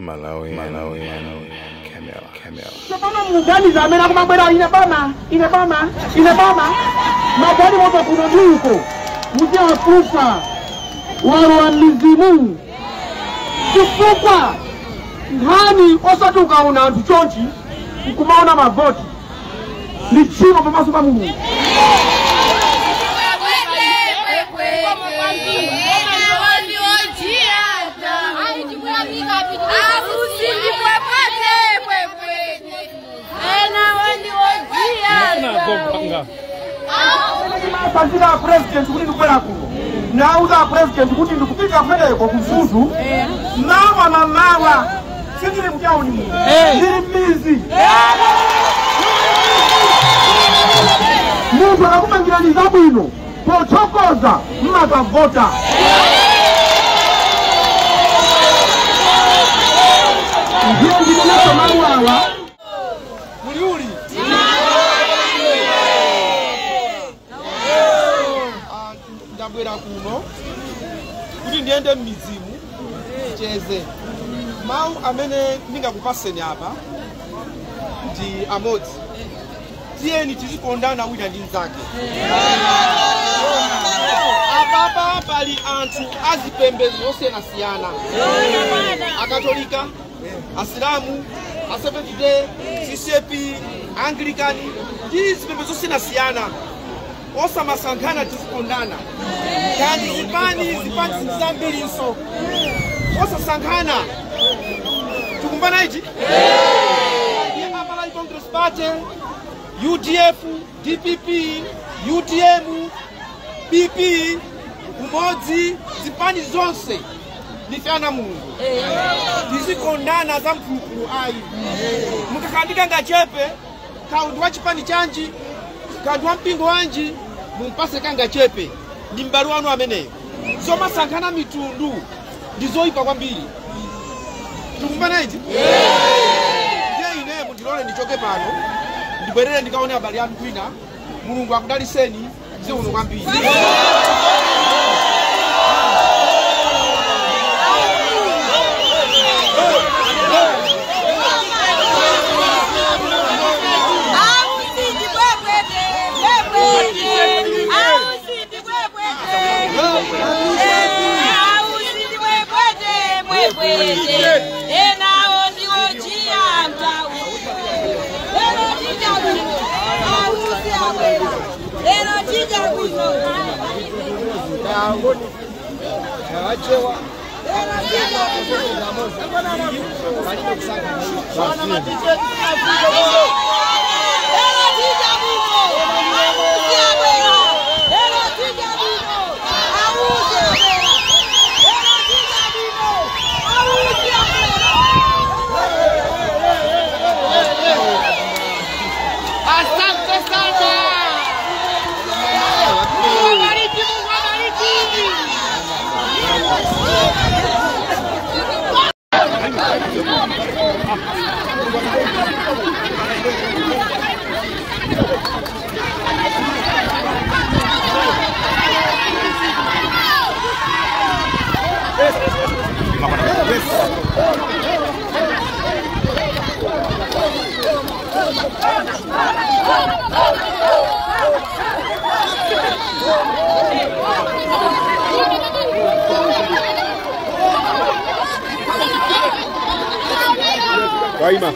Malawi Camel. Sepana mugani za mena kumabera inebama. Magari moto kuna duko. Mujia Afrika. Warwa mizimu. Kifukwa. Hani osatuka una antuchonchi. Ukumaona mavoti. Ni chino mama suka mungu. Pasika president kuti ndikwera kuno. Nauza president kuti ndikupika kwenda kwa kufuzu. Nawa. Sindiri mjao ni mungu. Ndiri mizi. Mungu anakumangira nizabu ino. Pochokoza mmakavota. Ndiyo ndikulato maruawa. Muliuli. Ndabwera kuno. Kuti ndiende mizimu. Cheze. Mau amene ninga kupaseni hapa. Ndi amodzi. Tieni tizikondana wina ndi nzake. Apapa pali anthu azipembedzo osiyanasiyana. Akatolika, Asilamu, Asepetide, CCP, Anglican, tizipembedzo osiyanasiyana. Osamasankhana tizikondana. Kandi zipani zambiriso. Osasankhana. Tukumbana ichi? Apala Congress Party, UDF, DPP, UTM, BP, umodzi, zipani zonse, nifana mungu. Tizikondana za mfukuru ayi. Mukakandika ngachepe, kaundu wachipani chanji, kaundu wampingo wanji, mumpase kanga chepe. Nimbaru wanu ameneyo. Zoma sankana mitundu, ndizoipa kwa mbili. Tukumbana iti? Ndilole ndichoke pano ndibwerere ndikaone habari yanu kwina Mulungu akudaliseni ze uno kwambiri Waima.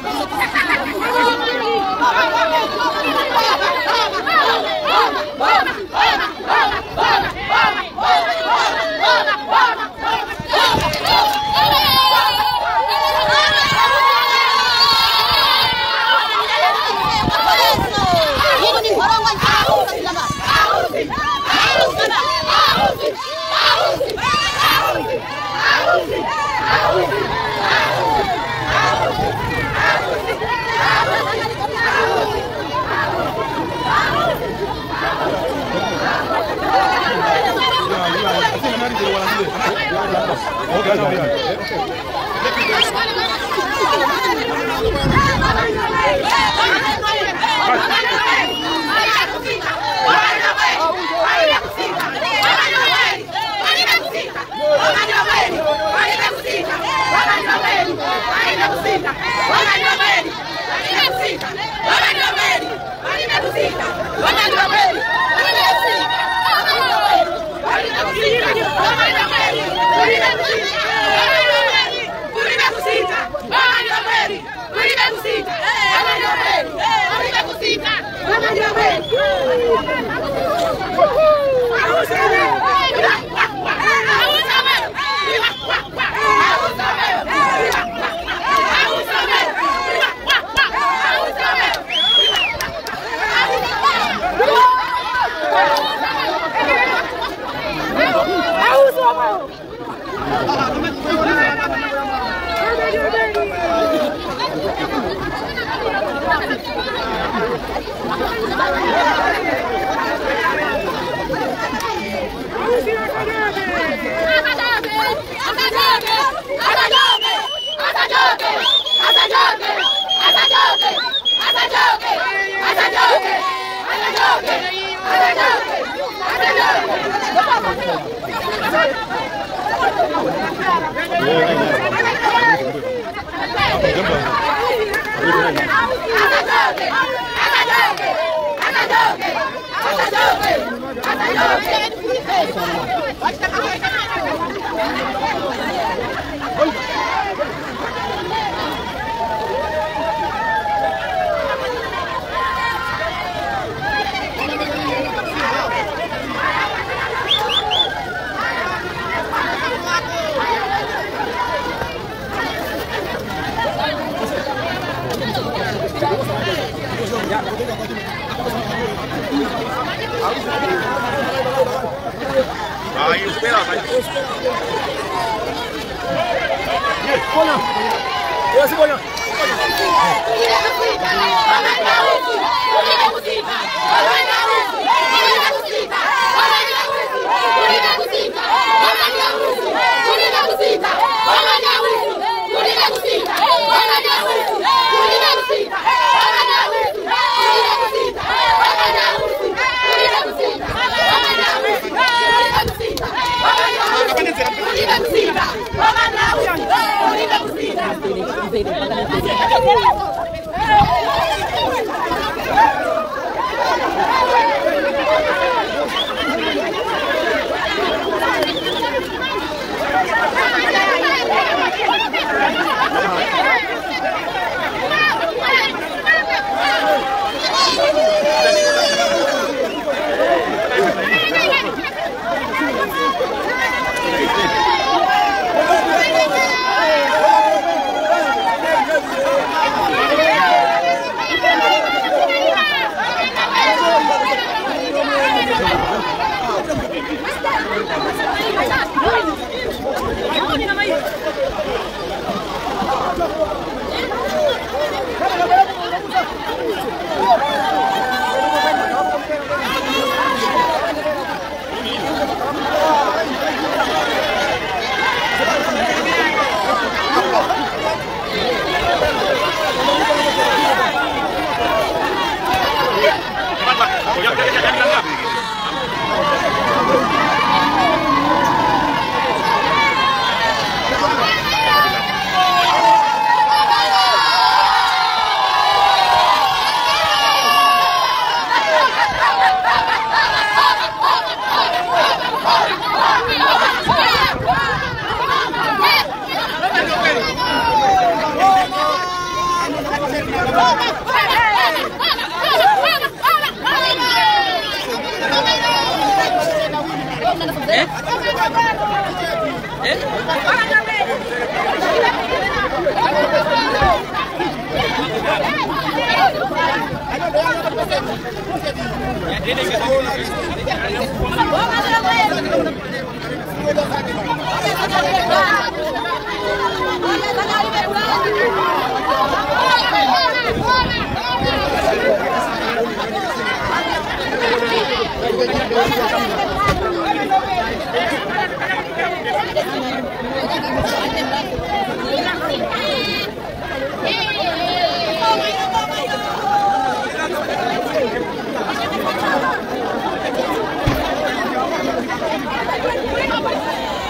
Why Ahí espera,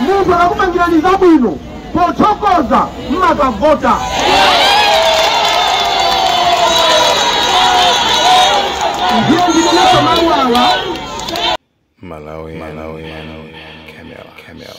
Mungu anakupangira nidhamu ino pochokoza mnakavota ndio ndivyo Malawi, Camera.